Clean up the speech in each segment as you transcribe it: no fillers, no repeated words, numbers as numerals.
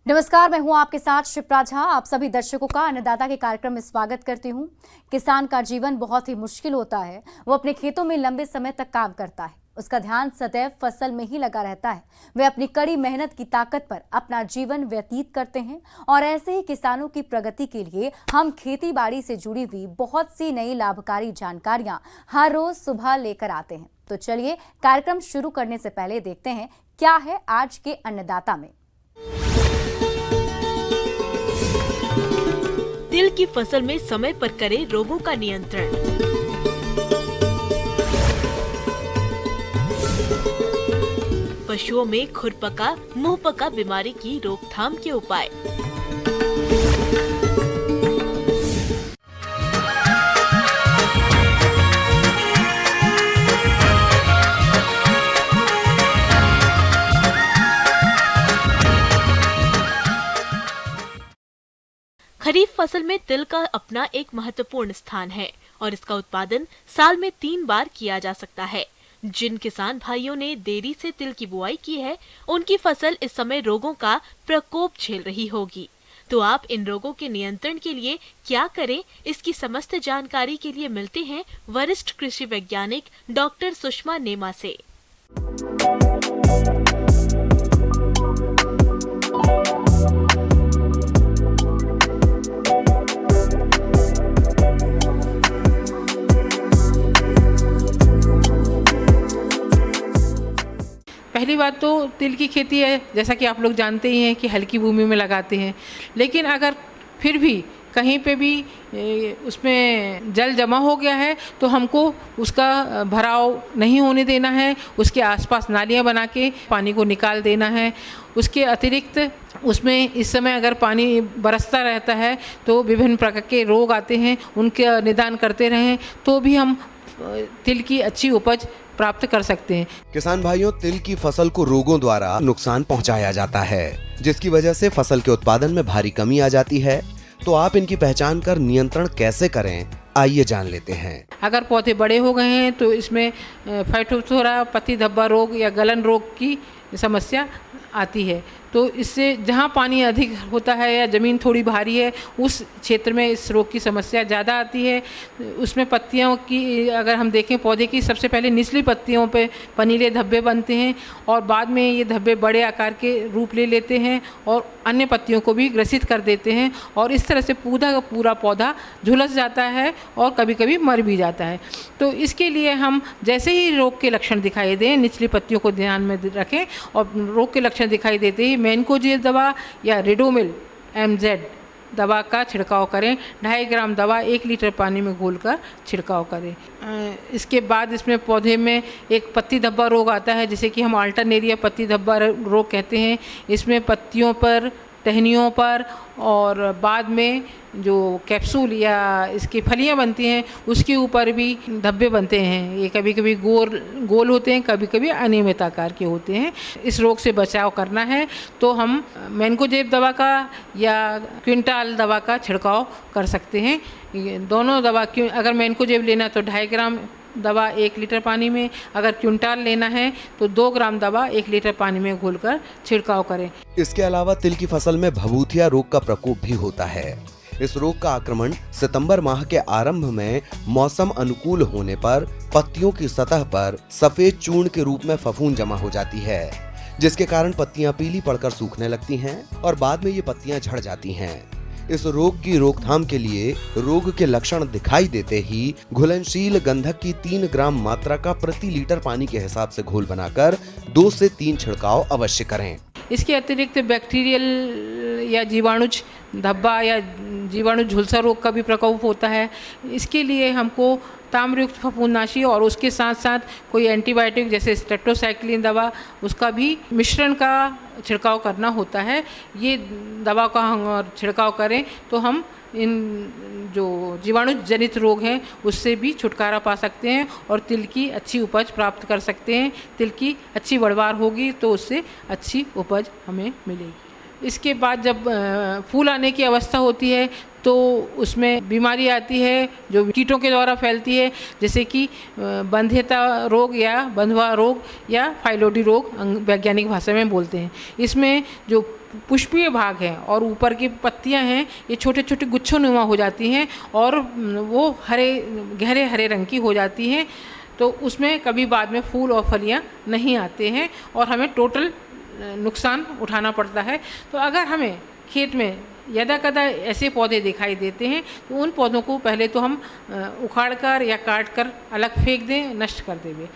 नमस्कार, मैं हूं आपके साथ शिप्रा झा। आप सभी दर्शकों का अन्नदाता के कार्यक्रम में स्वागत करती हूं। किसान का जीवन बहुत ही मुश्किल होता है। वो अपने खेतों में लंबे समय तक काम करता है, उसका ध्यान सदैव फसल में ही लगा रहता है। वे अपनी कड़ी मेहनत की ताकत पर अपना जीवन व्यतीत करते हैं और ऐसे ही किसानों की प्रगति के लिए हम खेती बाड़ी से जुड़ी हुई बहुत सी नई लाभकारी जानकारियां हर रोज सुबह लेकर आते हैं। तो चलिए कार्यक्रम शुरू करने से पहले देखते हैं क्या है आज के अन्नदाता में। तिल की फसल में समय पर करें रोगों का नियंत्रण। पशुओं में खुरपका, मुंहपका बीमारी की रोकथाम के उपाय। खरीफ फसल में तिल का अपना एक महत्वपूर्ण स्थान है और इसका उत्पादन साल में 3 बार किया जा सकता है। जिन किसान भाइयों ने देरी से तिल की बुआई की है, उनकी फसल इस समय रोगों का प्रकोप झेल रही होगी। तो आप इन रोगों के नियंत्रण के लिए क्या करें, इसकी समस्त जानकारी के लिए मिलते हैं वरिष्ठ कृषि वैज्ञानिक डॉक्टर सुषमा नेमा से। पहली बात तो तिल की खेती है, जैसा कि आप लोग जानते ही हैं कि हल्की भूमि में लगाते हैं। लेकिन अगर फिर भी कहीं पे भी उसमें जल जमा हो गया है तो हमको उसका भराव नहीं होने देना है। उसके आसपास नालियां बना के पानी को निकाल देना है। उसके अतिरिक्त उसमें इस समय अगर पानी बरसता रहता है तो विभिन्न प्रकार के रोग आते हैं, उनका निदान करते रहें तो भी हम तिल की अच्छी उपज प्राप्त कर सकते हैं। किसान भाइयों, तिल की फसल को रोगों द्वारा नुकसान पहुंचाया जाता है, जिसकी वजह से फसल के उत्पादन में भारी कमी आ जाती है। तो आप इनकी पहचान कर नियंत्रण कैसे करें, आइए जान लेते हैं। अगर पौधे बड़े हो गए हैं तो इसमें फाइटोप्थोरा, पत्ती धब्बा रोग या गलन रोग की समस्या आती है। तो इससे जहाँ पानी अधिक होता है या ज़मीन थोड़ी भारी है, उस क्षेत्र में इस रोग की समस्या ज़्यादा आती है। उसमें पत्तियों की अगर हम देखें, पौधे की सबसे पहले निचली पत्तियों पे पनीले धब्बे बनते हैं और बाद में ये धब्बे बड़े आकार के रूप ले लेते हैं और अन्य पत्तियों को भी ग्रसित कर देते हैं और इस तरह से पूरा पौधा झुलस जाता है और कभी कभी मर भी जाता है। तो इसके लिए हम जैसे ही रोग के लक्षण दिखाई दें, निचली पत्तियों को ध्यान में रखें और रोग के लक्षण दिखाई देते ही मैनकोजेब दवा या रिडोमिल MZ दवा का छिड़काव करें। 2.5 ग्राम दवा 1 लीटर पानी में घोलकर छिड़काव करें। इसके बाद इसमें पौधे में एक पत्ती धब्बा रोग आता है, जिसे कि हम अल्टरनेरिया पत्ती धब्बा रोग कहते हैं। इसमें पत्तियों पर, टहनियों पर और बाद में जो कैप्सूल या इसकी फलियां बनती हैं उसके ऊपर भी धब्बे बनते हैं। ये कभी कभी गोल होते हैं, कभी कभी अनियमित आकार के होते हैं। इस रोग से बचाव करना है तो हम मैनकोजेब दवा का या क्विंटाल दवा का छिड़काव कर सकते हैं। दोनों दवा, अगर मैनकोजेब लेना तो 2.5 ग्राम दवा 1 लीटर पानी में, अगर क्विंटाल लेना है तो 2 ग्राम दवा 1 लीटर पानी में घोलकर छिड़काव करें। इसके अलावा तिल की फसल में भभूतिया रोग का प्रकोप भी होता है। इस रोग का आक्रमण सितंबर माह के आरंभ में मौसम अनुकूल होने पर पत्तियों की सतह पर सफेद चूर्ण के रूप में फफूंद जमा हो जाती है, जिसके कारण पत्तियां पीली पड़कर सूखने लगती हैं और बाद में ये पत्तियां झड़ जाती हैं। इस रोग की रोकथाम के लिए रोग के लक्षण दिखाई देते ही घुलनशील गंधक की 3 ग्राम मात्रा का प्रति लीटर पानी के हिसाब से घोल बनाकर 2 से 3 छिड़काव अवश्य करें। इसके अतिरिक्त बैक्टीरियल या जीवाणुज धब्बा या जीवाणु झुलसा रोग का भी प्रकोप होता है। इसके लिए हमको ताम्रयुक्त फफूंदनाशी और उसके साथ साथ कोई एंटीबायोटिक जैसे स्टेप्टोसाइक्लिन दवा, उसका भी मिश्रण का छिड़काव करना होता है। ये दवा का हम छिड़काव करें तो हम इन जो जीवाणु जनित रोग हैं उससे भी छुटकारा पा सकते हैं और तिल की अच्छी उपज प्राप्त कर सकते हैं। तिल की अच्छी बढ़वार होगी तो उससे अच्छी उपज हमें मिलेगी। इसके बाद जब फूल आने की अवस्था होती है तो उसमें बीमारी आती है जो कीटों के द्वारा फैलती है, जैसे कि बंध्यता रोग या बंधवा रोग या फाइलोडी रोग वैज्ञानिक भाषा में बोलते हैं। इसमें जो पुष्पीय भाग है और ऊपर की पत्तियां हैं ये छोटे छोटे गुच्छों नुमा हो जाती हैं और वो गहरे हरे रंग की हो जाती हैं। तो उसमें कभी बाद में फूल और फलियां नहीं आते हैं और हमें टोटल नुकसान उठाना पड़ता है। तो अगर हमें खेत में यदा कदा ऐसे पौधे दिखाई देते हैं तो उन पौधों को पहले तो हम उखाड़ कर या काट कर अलग फेंक दें, नष्ट कर दें।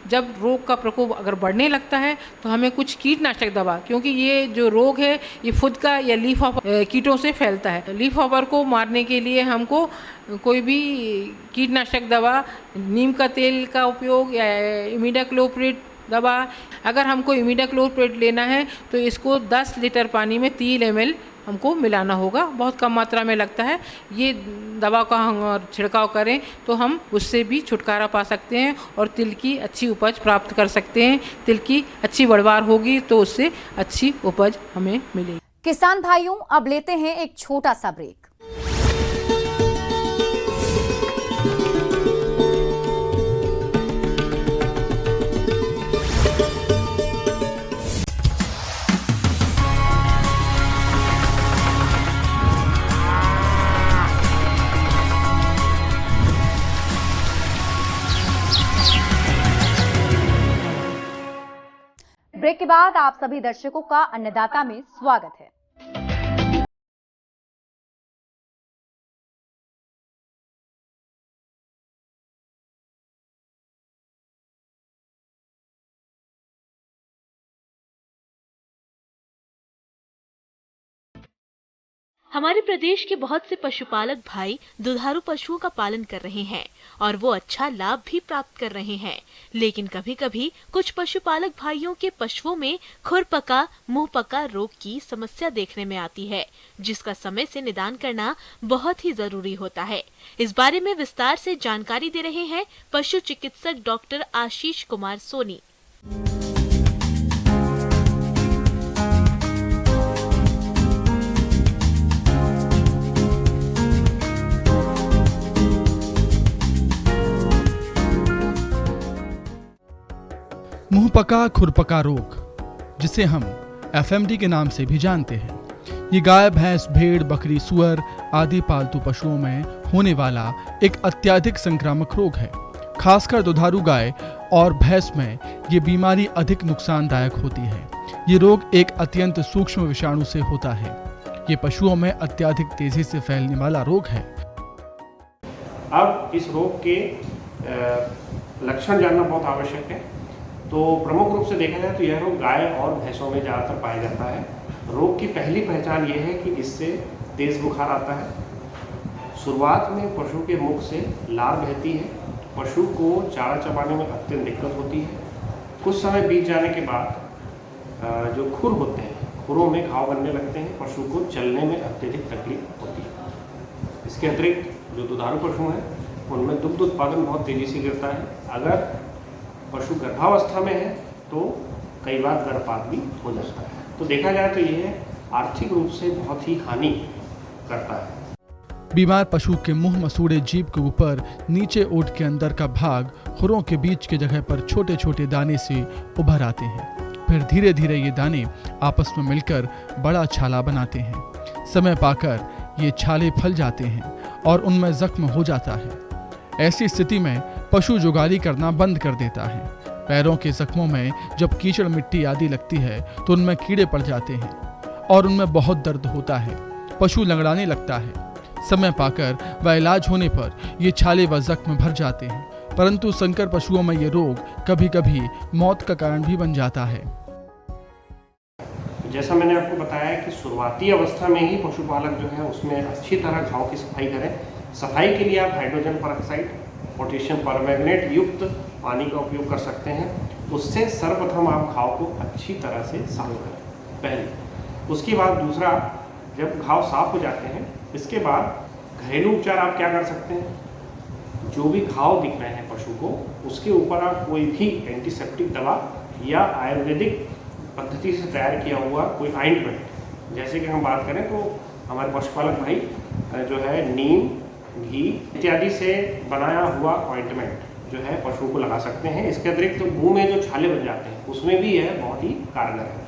जब रोग का प्रकोप अगर बढ़ने लगता है तो हमें कुछ कीटनाशक दवा, क्योंकि ये जो रोग है ये फुदका या लीफ हॉपर कीटों से फैलता है। लीफ हॉपर को मारने के लिए हमको कोई भी कीटनाशक दवा, नीम का तेल का उपयोग या इमिडाक्लोप्रिड दवा, अगर हमको इमिडाक्लोप्रिड लेना है तो इसको 10 लीटर पानी में 3 ml हमको मिलाना होगा। बहुत कम मात्रा में लगता है। ये दवा का हम छिड़काव करें तो हम उससे भी छुटकारा पा सकते हैं और तिल की अच्छी उपज प्राप्त कर सकते हैं। तिल की अच्छी बढ़वार होगी तो उससे अच्छी उपज हमें मिलेगी। किसान भाइयों, अब लेते हैं एक छोटा सा ब्रेक। ब्रेक के बाद आप सभी दर्शकों का अन्नदाता में स्वागत है। हमारे प्रदेश के बहुत से पशुपालक भाई दुधारू पशुओं का पालन कर रहे हैं और वो अच्छा लाभ भी प्राप्त कर रहे हैं, लेकिन कभी-कभी कुछ पशुपालक भाइयों के पशुओं में खुरपका, मुंहपका रोग की समस्या देखने में आती है, जिसका समय से निदान करना बहुत ही जरूरी होता है। इस बारे में विस्तार से जानकारी दे रहे हैं पशु चिकित्सक डॉक्टर आशीष कुमार सोनी। मुंहपका खुरपका रोग, जिसे हम एफएमडी के नाम से भी जानते हैं, ये गाय, भैंस, भेड़, बकरी, सुअर आदि पालतू पशुओं में होने वाला एक अत्यधिक संक्रामक रोग है। खासकर दुधारू गाय और भैंस में ये बीमारी अधिक नुकसानदायक होती है। ये रोग एक अत्यंत सूक्ष्म विषाणु से होता है। ये पशुओं में अत्यधिक तेजी से फैलने वाला रोग है। अब इस रोग के लक्षण जानना बहुत आवश्यक है। तो प्रमुख रूप से देखा जाए तो यह रोग गाय और भैंसों में ज़्यादातर पाया जाता है। रोग की पहली पहचान यह है कि इससे तेज़ बुखार आता है। शुरुआत में पशु के मुख से लार बहती है। पशु को चारा चबाने में अत्यंत दिक्कत होती है। कुछ समय बीत जाने के बाद जो खुर होते हैं, खुरों में घाव बनने लगते हैं। पशु को चलने में अत्यधिक तकलीफ होती है। इसके अतिरिक्त जो दुधारू पशु हैं उनमें दुग्ध उत्पादन बहुत तेज़ी से गिरता है। अगर पशु गर्भावस्था में है तो कई बार गर्भपात भी हो जाता है। तो देखा जाए तो यह आर्थिक रूप से बहुत ही हानि करता है। बीमार पशु के मुंह मसूड़े जीभ के ऊपर नीचे ओठ के अंदर का भाग खुरों के बीच के जगह पर छोटे छोटे दाने से उभर आते हैं। फिर धीरे धीरे ये दाने आपस में मिलकर बड़ा छाला बनाते हैं। समय पाकर ये छाले फल जाते हैं और उनमें जख्म हो जाता है। ऐसी स्थिति में पशु जुगाली करना बंद कर देता है। पैरों के जख्मों में जब कीचड़, मिट्टी आदि लगती है तो उनमें कीड़े पड़ जाते हैं और उनमें बहुत दर्द होता है। पशु लंगड़ाने लगता है। समय पाकर व इलाज होने पर ये छाले व जख्म भर जाते हैं, परंतु संकर पशुओं में ये रोग कभी कभी मौत का कारण भी बन जाता है। जैसा मैंने आपको बताया कि शुरुआती अवस्था में ही पशुपालक जो है उसमें अच्छी तरह घाव की सफाई करें। सफाई के लिए आप हाइड्रोजन परऑक्साइड, पोटेशियम परमैंगनेट युक्त पानी का उपयोग कर सकते हैं। उससे सर्वप्रथम आप घाव को अच्छी तरह से साफ करें पहले। उसके बाद दूसरा, जब घाव साफ हो जाते हैं इसके बाद घरेलू उपचार आप क्या कर सकते हैं। जो भी घाव दिख रहे हैं पशु को, उसके ऊपर आप कोई भी एंटीसेप्टिक दवा या आयुर्वेदिक पद्धति से तैयार किया हुआ कोई ऑइंटमेंट जैसे कि हम बात करें तो हमारे पशुपालक भाई जो है नीम, घी इत्यादि से बनाया हुआ ऑइंटमेंट जो है पशुओं को लगा सकते हैं। इसके अतिरिक्त तो मुंह में जो छाले बन जाते हैं उसमें भी यह बहुत ही कारगर है।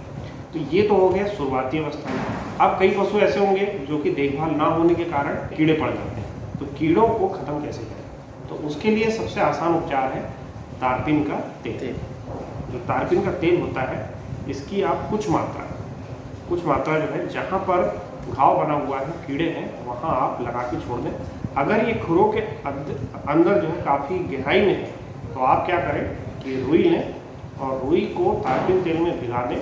तो ये तो हो गया शुरुआती अवस्था में। अब कई पशु ऐसे होंगे जो कि देखभाल ना होने के कारण कीड़े पड़ जाते हैं, तो कीड़ों को ख़त्म कैसे करें? तो उसके लिए सबसे आसान उपचार है तारपीन का तेल। जो तारपीन का तेल होता है इसकी आप कुछ मात्रा जो है जहाँ पर घाव बना हुआ है, कीड़े हैं, वहाँ आप लगा के छोड़ दें। अगर ये खुरों के अंदर जो है काफ़ी गहराई में है तो आप क्या करें कि रुई लें और रुई को तारपीन तेल में भिगा दें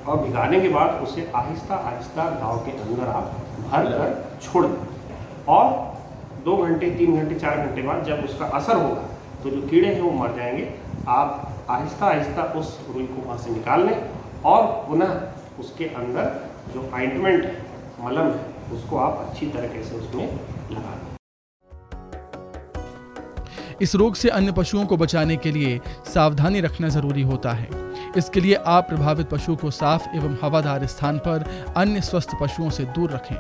और भिगाने के बाद उसे आहिस्ता आहिस्ता घाव के अंदर आप भर कर छोड़ दें और 2 घंटे, 3 घंटे, 4 घंटे बाद जब उसका असर होगा तो जो कीड़े हैं वो मर जाएंगे। आप आहिस्ता आहिस्ता उस रुई को वहाँ से निकाल लें और पुनः उसके अंदर जो ऑइंटमेंट है, मलम है, उसको आप अच्छी तरीके से उसमें लगा दें। इस रोग से अन्य पशुओं को बचाने के लिए सावधानी रखना जरूरी होता है। इसके लिए आप प्रभावित पशु को साफ एवं हवादार स्थान पर अन्य स्वस्थ पशुओं से दूर रखें।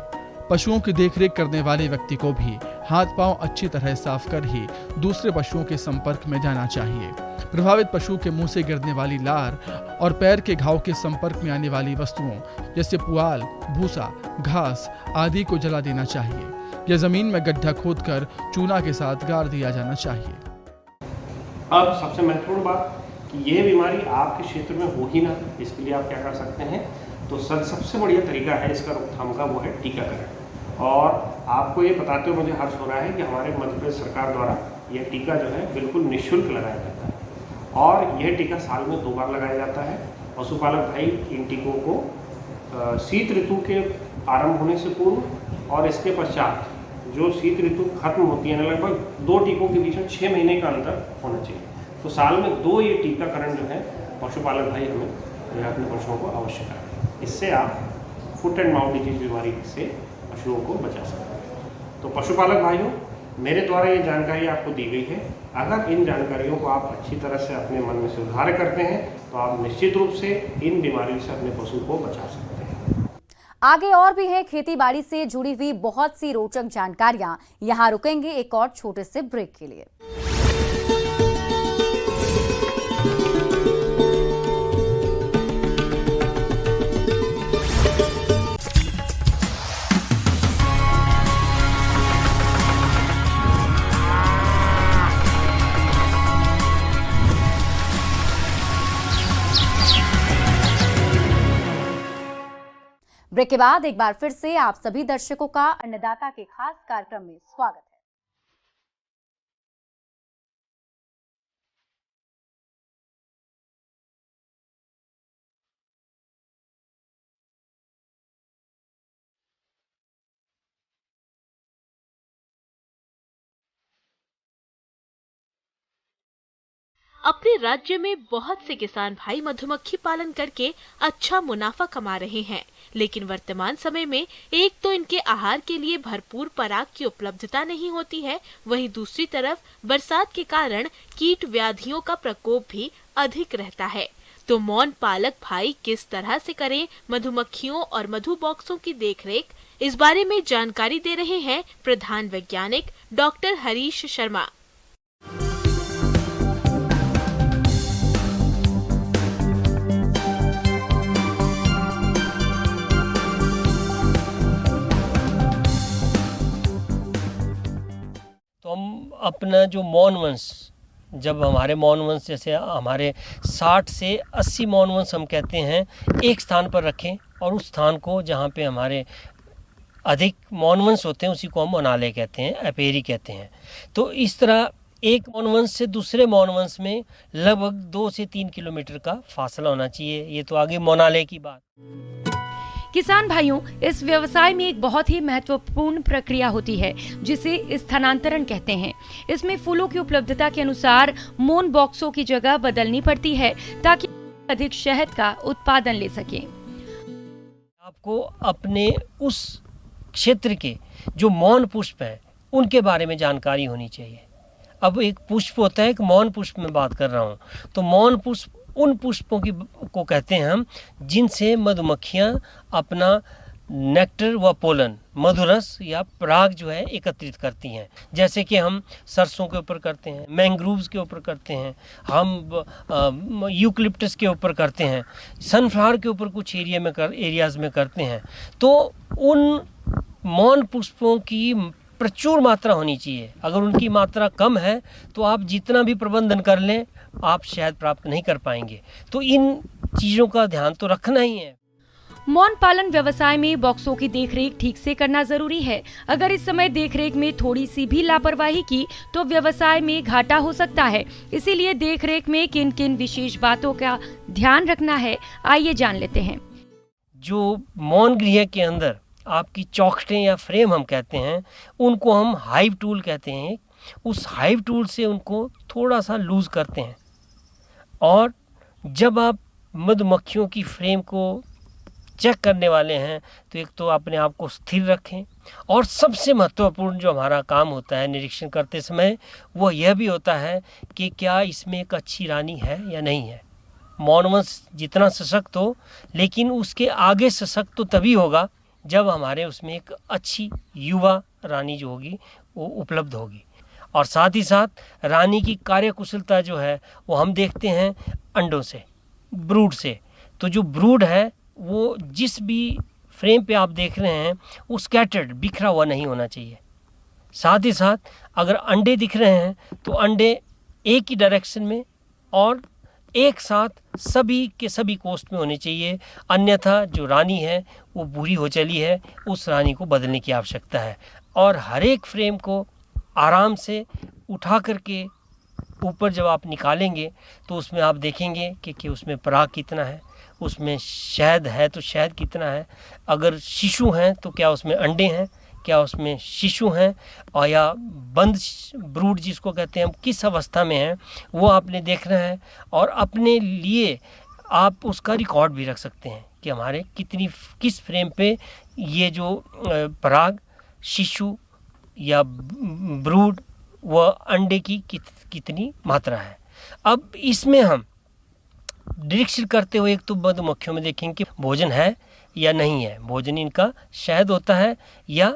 पशुओं की देखरेख करने वाले व्यक्ति को भी हाथ पांव अच्छी तरह साफ कर ही दूसरे पशुओं के संपर्क में जाना चाहिए। प्रभावित पशु के मुंह से गिरने वाली लार और पैर के घाव के संपर्क में आने वाली वस्तुओं जैसे पुआल, भूसा, घास आदि को जला देना चाहिए या जमीन में गड्ढा खोदकर चूना के साथ गाड़ दिया जाना चाहिए। अब सबसे महत्वपूर्ण बात कि यह बीमारी आपके क्षेत्र में हो ही ना, इसके लिए आप क्या कर सकते हैं? तो सबसे बढ़िया तरीका है इसका रोकथाम का, वो है टीकाकरण। और आपको ये बताते हुए मुझे हर्ष हो रहा है कि हमारे मध्य प्रदेश सरकार द्वारा यह टीका जो है बिल्कुल निःशुल्क लगाया जाता है और यह टीका साल में 2 बार लगाया जाता है। पशुपालक भाई इन टीकों को शीत ऋतु के आरंभ होने से पूर्व और इसके पश्चात जो शीत ऋतु खत्म होती है, लगभग 2 टीकों के बीच में 6 महीने का अंतर होना चाहिए। तो साल में 2 ये टीकाकरण जो है पशुपालक भाई हमें अपने पशुओं को अवश्य कराएं। इससे आप फुट एंड माउथ डिजीज बीमारी से पशुओं को बचा सकते हैं। तो पशुपालक भाइयों, मेरे द्वारा ये जानकारी आपको दी गई है। अगर इन जानकारियों को आप अच्छी तरह से अपने मन में सुधार करते हैं तो आप निश्चित रूप से इन बीमारियों से अपने पशु को बचा सकते हैं। आगे और भी है खेती बाड़ी से जुड़ी हुई बहुत सी रोचक जानकारियां। यहाँ रुकेंगे एक और छोटे से ब्रेक के लिए। ब्रेक के बाद एक बार फिर से आप सभी दर्शकों का अन्नदाता के खास कार्यक्रम में स्वागत है। अपने राज्य में बहुत से किसान भाई मधुमक्खी पालन करके अच्छा मुनाफा कमा रहे हैं, लेकिन वर्तमान समय में एक तो इनके आहार के लिए भरपूर पराग की उपलब्धता नहीं होती है, वहीं दूसरी तरफ बरसात के कारण कीट व्याधियों का प्रकोप भी अधिक रहता है। तो मौन पालक भाई किस तरह से करें मधुमक्खियों और मधु बॉक्सों की देखरेख, इस बारे में जानकारी दे रहे हैं प्रधान वैज्ञानिक डॉक्टर हरीश शर्मा। तो हम अपना जो मौन वंश, जब हमारे मौन वंश जैसे हमारे 60 से 80 मौन वंश हम कहते हैं एक स्थान पर रखें और उस स्थान को जहाँ पे हमारे अधिक मौन वंश होते हैं उसी को हम मोनाले कहते हैं, एपेरी कहते हैं। तो इस तरह एक मौन वंश से दूसरे मौन वंश में लगभग 2 से 3 किलोमीटर का फासला होना चाहिए। ये तो आगे मोनाले की बात। किसान भाइयों, इस व्यवसाय में एक बहुत ही महत्वपूर्ण प्रक्रिया होती है जिसे स्थानांतरण कहते हैं। इसमें फूलों की उपलब्धता के अनुसार मौन बॉक्सों की जगह बदलनी पड़ती है ताकि अधिक शहद का उत्पादन ले सकें। आपको अपने उस क्षेत्र के जो मौन पुष्प हैं उनके बारे में जानकारी होनी चाहिए। अब एक पुष्प होता है, एक मौन पुष्प में बात कर रहा हूँ, तो मौन पुष्प उन पुष्पों को कहते हैं हम, जिनसे मधुमक्खियाँ अपना नेक्टर व पोलन, मधुरस या पराग जो है एकत्रित करती हैं। जैसे कि हम सरसों के ऊपर करते हैं, मैंग्रोव्स के ऊपर करते हैं, हम यूकलिप्टस के ऊपर करते हैं, सनफ्लावर के ऊपर कुछ एरियाज़ में करते हैं। तो उन मौन पुष्पों की प्रचुर मात्रा होनी चाहिए। अगर उनकी मात्रा कम है तो आप जितना भी प्रबंधन कर लें, आप शहद प्राप्त नहीं कर पाएंगे। तो इन चीज़ों का ध्यान तो रखना ही है। मौन पालन व्यवसाय में बॉक्सों की देखरेख ठीक से करना जरूरी है। अगर इस समय देखरेख में थोड़ी सी भी लापरवाही की तो व्यवसाय में घाटा हो सकता है। इसीलिए देखरेख में किन किन विशेष बातों का ध्यान रखना है, आइए जान लेते हैं। जो मौन गृह के अंदर आपकी चौखटें या फ्रेम हम कहते हैं, उनको हम हाइव टूल कहते हैं। उस हाइव टूल से उनको थोड़ा सा लूज करते हैं, और जब आप मधुमक्खियों की फ्रेम को चेक करने वाले हैं तो एक तो अपने आप को स्थिर रखें, और सबसे महत्वपूर्ण जो हमारा काम होता है निरीक्षण करते समय, वो यह भी होता है कि क्या इसमें एक अच्छी रानी है या नहीं है। मौनवंश जितना सशक्त हो, लेकिन उसके आगे सशक्त तो तभी होगा जब हमारे उसमें एक अच्छी युवा रानी जो होगी वो उपलब्ध होगी। और साथ ही साथ रानी की कार्यकुशलता जो है वो हम देखते हैं अंडों से, ब्रूड से। तो जो ब्रूड है वो जिस भी फ्रेम पे आप देख रहे हैं वो स्कैटर्ड, बिखरा हुआ नहीं होना चाहिए। साथ ही साथ अगर अंडे दिख रहे हैं तो अंडे एक ही डायरेक्शन में और एक साथ सभी के सभी कोस्ट में होने चाहिए। अन्यथा जो रानी है वो बूढ़ी हो चली है, उस रानी को बदलने की आवश्यकता है। और हर एक फ्रेम को आराम से उठा करके ऊपर जब आप निकालेंगे तो उसमें आप देखेंगे कि उसमें पराग कितना है, उसमें शहद है तो शहद कितना है, अगर शिशु हैं तो क्या उसमें अंडे हैं, क्या उसमें शिशु हैं, और या बंद ब्रूड जिसको कहते हैं हम किस अवस्था में हैं, वो आपने देखना है। और अपने लिए आप उसका रिकॉर्ड भी रख सकते हैं कि हमारे किस फ्रेम पे ये जो पराग, शिशु या ब्रूड व अंडे की कितनी मात्रा है। अब इसमें हम निरीक्षण करते हुए एक तो मधुमक्खियों में देखेंगे कि भोजन है या नहीं है, भोजन इनका शहद होता है या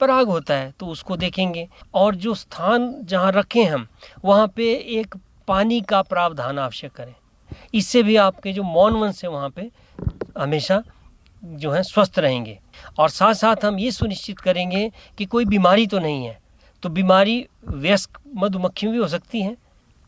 पराग होता है, तो उसको देखेंगे। और जो स्थान जहाँ रखें हम, वहाँ पे एक पानी का प्रावधान आवश्यक करें। इससे भी आपके जो मौनवंश है वहाँ पे हमेशा जो है स्वस्थ रहेंगे। और साथ साथ हम ये सुनिश्चित करेंगे कि कोई बीमारी तो नहीं है। तो बीमारी वयस्क मधुमक्खी में भी हो सकती है,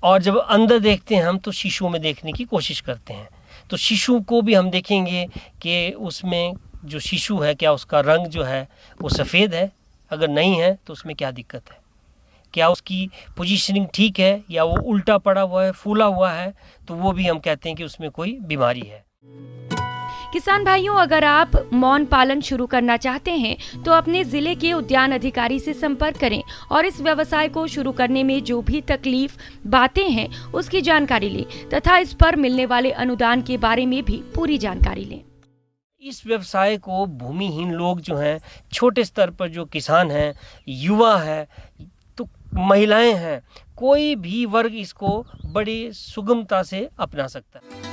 और जब अंदर देखते हैं हम तो शिशुओं में देखने की कोशिश करते हैं। तो शिशु को भी हम देखेंगे कि उसमें जो शिशु है क्या उसका रंग जो है वो सफ़ेद है, अगर नहीं है तो उसमें क्या दिक्कत है, क्या उसकी पोजीशनिंग ठीक है या वो उल्टा पड़ा हुआ है, फूला हुआ है, तो वो भी हम कहते हैं कि उसमें कोई बीमारी है। किसान भाइयों, अगर आप मौन पालन शुरू करना चाहते हैं तो अपने जिले के उद्यान अधिकारी से संपर्क करें और इस व्यवसाय को शुरू करने में जो भी तकलीफ बातें हैं उसकी जानकारी लें तथा इस पर मिलने वाले अनुदान के बारे में भी पूरी जानकारी लें। इस व्यवसाय को भूमिहीन लोग जो हैं, छोटे स्तर पर जो किसान हैं, युवा है, तो महिलाएं हैं, कोई भी वर्ग इसको बड़ी सुगमता से अपना सकता है।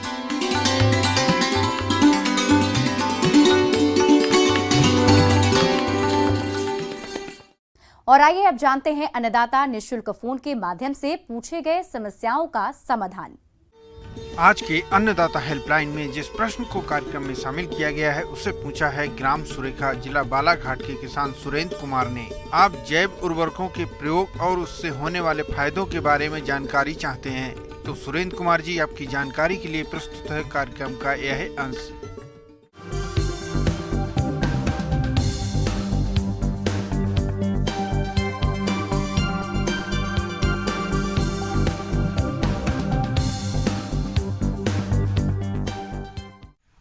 और आइए अब जानते हैं अन्नदाता निःशुल्क फोन के माध्यम से पूछे गए समस्याओं का समाधान। आज के अन्नदाता हेल्पलाइन में जिस प्रश्न को कार्यक्रम में शामिल किया गया है उसे पूछा है ग्राम सुरेखा, जिला बालाघाट के किसान सुरेंद्र कुमार ने। आप जैव उर्वरकों के प्रयोग और उससे होने वाले फायदों के बारे में जानकारी चाहते हैं, तो सुरेंद्र कुमार जी आपकी जानकारी के लिए प्रस्तुत है कार्यक्रम का यह अंश।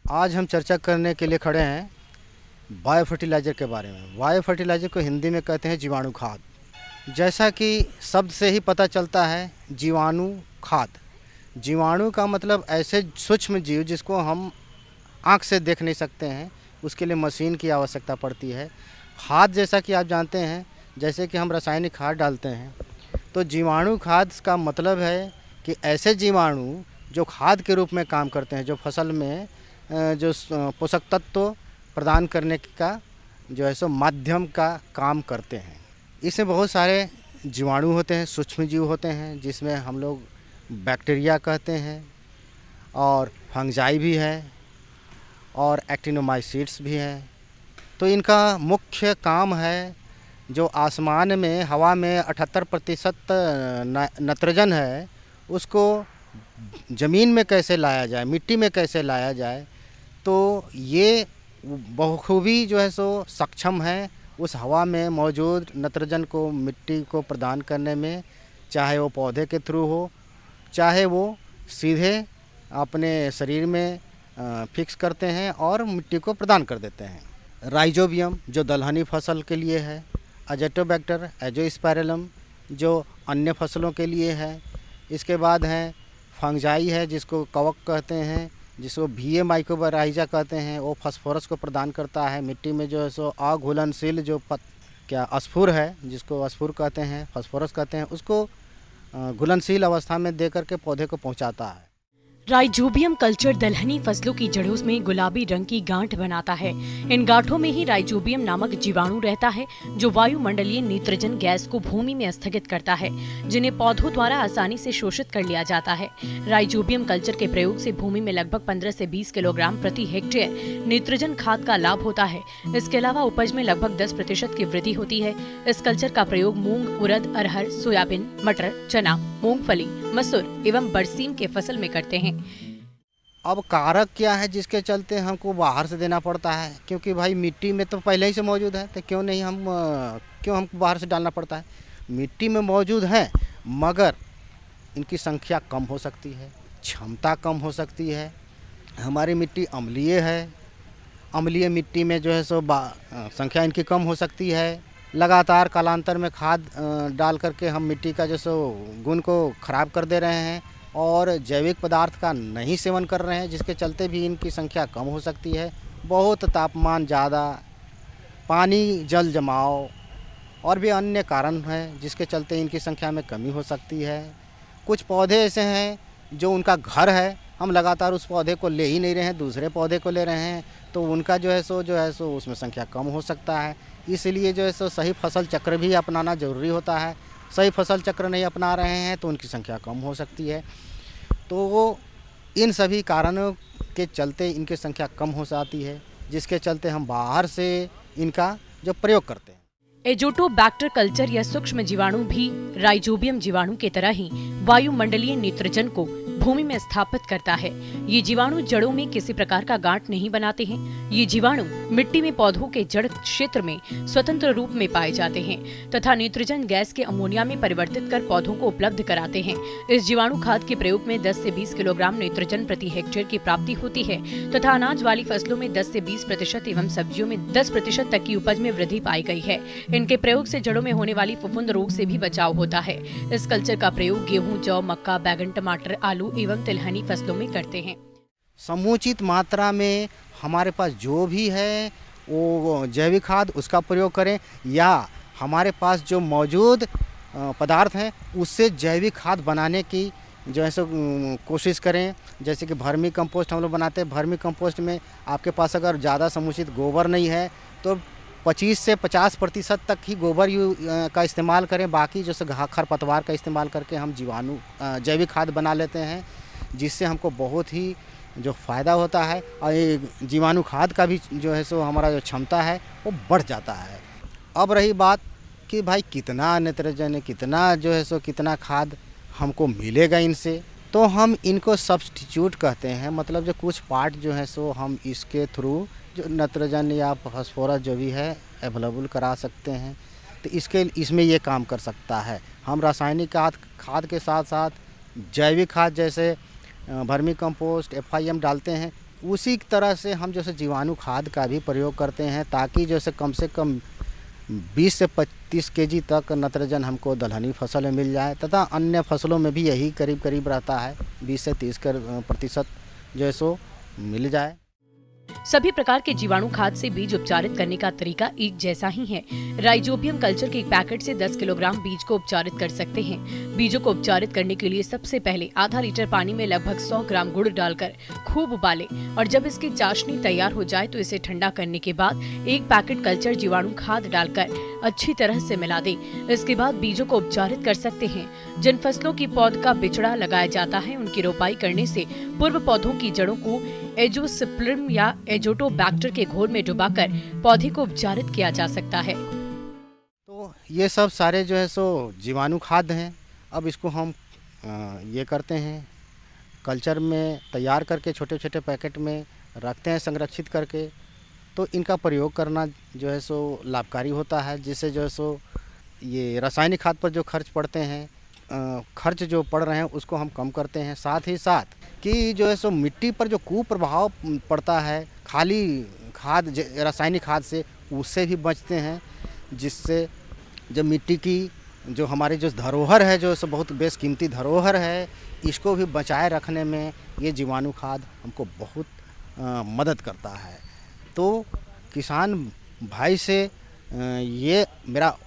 आज हम चर्चा करने के लिए खड़े हैं बायो फर्टिलाइज़र के बारे में। बायो फर्टिलाइज़र को हिंदी में कहते हैं जीवाणु खाद। जैसा कि शब्द से ही पता चलता है, जीवाणु खाद। जीवाणु का मतलब ऐसे सूक्ष्म जीव जिसको हम आँख से देख नहीं सकते हैं, उसके लिए मशीन की आवश्यकता पड़ती है। खाद जैसा कि आप जानते हैं, जैसे कि हम रासायनिक खाद डालते हैं, तो जीवाणु खाद का मतलब है कि ऐसे जीवाणु जो खाद के रूप में काम करते हैं, जो फसल में जो पोषक तत्व प्रदान करने का जो है सो माध्यम का काम करते हैं। इसमें बहुत सारे जीवाणु होते हैं, सूक्ष्म जीव होते हैं, जिसमें हम लोग बैक्टीरिया कहते हैं और फंजाई भी है और एक्टिनोमाइसीट्स भी हैं। तो इनका मुख्य काम है जो आसमान में हवा में 78% नाइट्रोजन है उसको ज़मीन में कैसे लाया जाए, मिट्टी में कैसे लाया जाए। तो ये बखूबी जो है सो सक्षम है उस हवा में मौजूद नाइट्रोजन को मिट्टी को प्रदान करने में, चाहे वो पौधे के थ्रू हो, चाहे वो सीधे अपने शरीर में फिक्स करते हैं और मिट्टी को प्रदान कर देते हैं। राइजोबियम जो दलहनी फसल के लिए है, अजेटोबैक्टर एजोस्पाइरलम जो अन्य फसलों के लिए है, इसके बाद है फंजाई है जिसको कवक कहते हैं, जिसको VA माइक्रोबाइजा कहते हैं, वो फास्फोरस को प्रदान करता है मिट्टी में जो है सो अघुलनशील जो अस्फुर है, जिसको अस्फुर कहते हैं, फास्फोरस कहते हैं, उसको घुलनशील अवस्था में दे करके पौधे को पहुंचाता है। राइजोबियम कल्चर दलहनी फसलों की जड़ों में गुलाबी रंग की गांठ बनाता है। इन गांठों में ही राइजोबियम नामक जीवाणु रहता है जो वायुमंडलीय नाइट्रोजन गैस को भूमि में स्थगित करता है, जिन्हें पौधों द्वारा आसानी से शोषित कर लिया जाता है। राइजोबियम कल्चर के प्रयोग से भूमि में लगभग 15 से 20 किलोग्राम प्रति हेक्टेयर नाइट्रोजन खाद का लाभ होता है। इसके अलावा उपज में लगभग 10% की वृद्धि होती है। इस कल्चर का प्रयोग मूंग, उड़द, अरहर, सोयाबीन, मटर, चना, मूंगफली, मसूर एवं बरसीम के फसल में करते हैं। अब कारक क्या है जिसके चलते हमको बाहर से देना पड़ता है, क्योंकि भाई मिट्टी में तो पहले ही से मौजूद है, तो क्यों हमको बाहर से डालना पड़ता है। मिट्टी में मौजूद है मगर इनकी संख्या कम हो सकती है, क्षमता कम हो सकती है। हमारी मिट्टी अम्लीय है, अम्लीय मिट्टी में जो है सो संख्या इनकी कम हो सकती है। लगातार कालांतर में खाद डाल करके हम मिट्टी का जो सो गुण को ख़राब कर दे रहे हैं और जैविक पदार्थ का नहीं सेवन कर रहे हैं, जिसके चलते भी इनकी संख्या कम हो सकती है। बहुत तापमान ज़्यादा, पानी जल जमाव और भी अन्य कारण हैं जिसके चलते इनकी संख्या में कमी हो सकती है। कुछ पौधे ऐसे हैं जो उनका घर है, हम लगातार उस पौधे को ले ही नहीं रहे हैं, दूसरे पौधे को ले रहे हैं, तो उनका जो है सो उसमें संख्या कम हो सकता है। इसलिए जो है सो सही फसल चक्र भी अपनाना ज़रूरी होता है। सही फसल चक्र नहीं अपना रहे हैं तो उनकी संख्या कम हो सकती है। तो इन सभी कारणों के चलते इनकी संख्या कम हो जाती है, जिसके चलते हम बाहर से इनका जो प्रयोग करते हैं। एजोटोबैक्टर कल्चर या सूक्ष्म जीवाणु भी राइजोबियम जीवाणु की तरह ही वायुमंडलीय नाइट्रोजन को भूमि में स्थापित करता है। ये जीवाणु जड़ों में किसी प्रकार का गांठ नहीं बनाते हैं। ये जीवाणु मिट्टी में पौधों के जड़ क्षेत्र में स्वतंत्र रूप में पाए जाते हैं तथा नाइट्रोजन गैस के अमोनिया में परिवर्तित कर पौधों को उपलब्ध कराते हैं। इस जीवाणु खाद के प्रयोग में 10 से 20 किलोग्राम नाइट्रोजन प्रति हेक्टेयर की प्राप्ति होती है तथा अनाज वाली फसलों में 10 से 20% एवं सब्जियों में 10% तक की उपज में वृद्धि पाई गई है। इनके प्रयोग से जड़ों में होने वाली फफूंद रोग से भी बचाव होता है। इस कल्चर का प्रयोग गेहूं, जौ, मक्का, बैगन, टमाटर, आलू एवं तिलहनी फसलों में करते हैं। समुचित मात्रा में हमारे पास जो भी है वो जैविक खाद उसका प्रयोग करें, या हमारे पास जो मौजूद पदार्थ हैं उससे जैविक खाद बनाने की जो है सो कोशिश करें। जैसे कि वर्मी कंपोस्ट हम लोग बनाते हैं। वर्मी कंपोस्ट में आपके पास अगर ज़्यादा समुचित गोबर नहीं है तो 25 से 50% तक ही गोबर का इस्तेमाल करें। बाकी जैसे खरपतवार का इस्तेमाल करके हम जैविक खाद बना लेते हैं, जिससे हमको बहुत ही जो फ़ायदा होता है और ये जीवाणु खाद का भी जो है सो हमारा जो क्षमता है वो बढ़ जाता है। अब रही बात कि भाई कितना नाइट्रोजन, कितना जो है सो कितना खाद हमको मिलेगा इनसे, तो हम इनको सब्स्टिट्यूट कहते हैं। मतलब जो कुछ पार्ट जो है सो हम इसके थ्रू जो नाइट्रोजन या फास्फोरस जो भी है अवेलेबल करा सकते हैं, तो इसमें ये काम कर सकता है। हम रासायनिक खाद के साथ साथ जैविक खाद जैसे वर्मी कंपोस्ट, FIM डालते हैं, उसी तरह से हम जैसे जीवाणु खाद का भी प्रयोग करते हैं, ताकि जैसे कम से कम 20 से 25 kg तक नाइट्रोजन हमको दलहनी फसल में मिल जाए, तथा अन्य फसलों में भी यही करीब रहता है, 20 से 30% जो है सो मिल जाए। सभी प्रकार के जीवाणु खाद से बीज उपचारित करने का तरीका एक जैसा ही है। राइजोबियम कल्चर के एक पैकेट से 10 किलोग्राम बीज को उपचारित कर सकते हैं। बीजों को उपचारित करने के लिए सबसे पहले आधा लीटर पानी में लगभग 100 ग्राम गुड़ डालकर खूब उबालें और जब इसकी चाशनी तैयार हो जाए तो इसे ठंडा करने के बाद एक पैकेट कल्चर जीवाणु खाद डालकर अच्छी तरह से मिला दें। इसके बाद बीजों को उपचारित कर सकते हैं। जिन फसलों की पौध का बिचड़ा लगाया जाता है उनकी रोपाई करने से पूर्व पौधों की जड़ों को एजोस्पर्म या एजोटोबैक्टर के घोल में डुबाकर पौधे को उपचारित किया जा सकता है। तो ये सब सारे जो है सो जीवाणु खाद हैं। अब इसको हम ये करते हैं, कल्चर में तैयार करके छोटे छोटे पैकेट में रखते हैं संरक्षित करके। तो इनका प्रयोग करना जो है सो लाभकारी होता है, जिससे जो है सो ये रासायनिक खाद पर जो खर्च पड़ते हैं, खर्च जो पड़ रहे हैं उसको हम कम करते हैं। साथ ही साथ कि जो है सो मिट्टी पर जो कुप्रभाव पड़ता है खाली खाद रासायनिक खाद से, उससे भी बचते हैं, जिससे जब मिट्टी की जो हमारी जो धरोहर है, जो सो बहुत बेशकीमती धरोहर है, इसको भी बचाए रखने में ये जीवाणु खाद हमको बहुत मदद करता है। तो किसान भाई से ये मेरा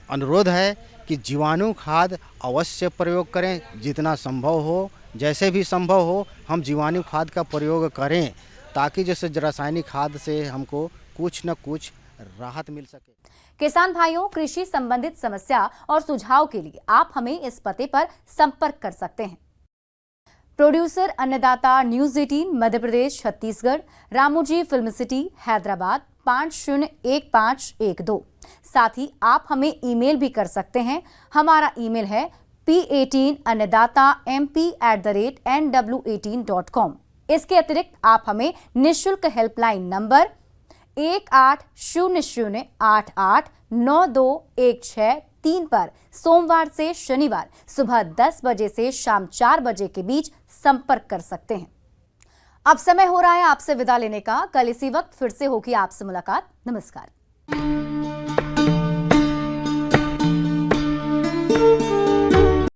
अनुरोध है कि जीवाणु खाद अवश्य प्रयोग करें, जितना संभव हो, जैसे भी संभव हो हम जीवाणु खाद का प्रयोग करें, ताकि जैसे रासायनिक खाद से हमको कुछ न कुछ राहत मिल सके। किसान भाइयों, कृषि संबंधित समस्या और सुझाव के लिए आप हमें इस पते पर संपर्क कर सकते हैं। प्रोड्यूसर अन्नदाता news 18 Madhya Pradesh Chhattisgarh, Ramoji film city Hyderabad 501512। साथ ही आप हमें ईमेल भी कर सकते हैं। हमारा ईमेल है p18annadatamp@nw18.com। इसके अतिरिक्त आप हमें निःशुल्क हेल्पलाइन नंबर 1800889216 पर सोमवार से शनिवार सुबह 10 बजे से शाम 4 बजे के बीच संपर्क कर सकते हैं। अब समय हो रहा है आपसे विदा लेने का। कल इसी वक्त फिर से होगी आपसे मुलाकात। नमस्कार।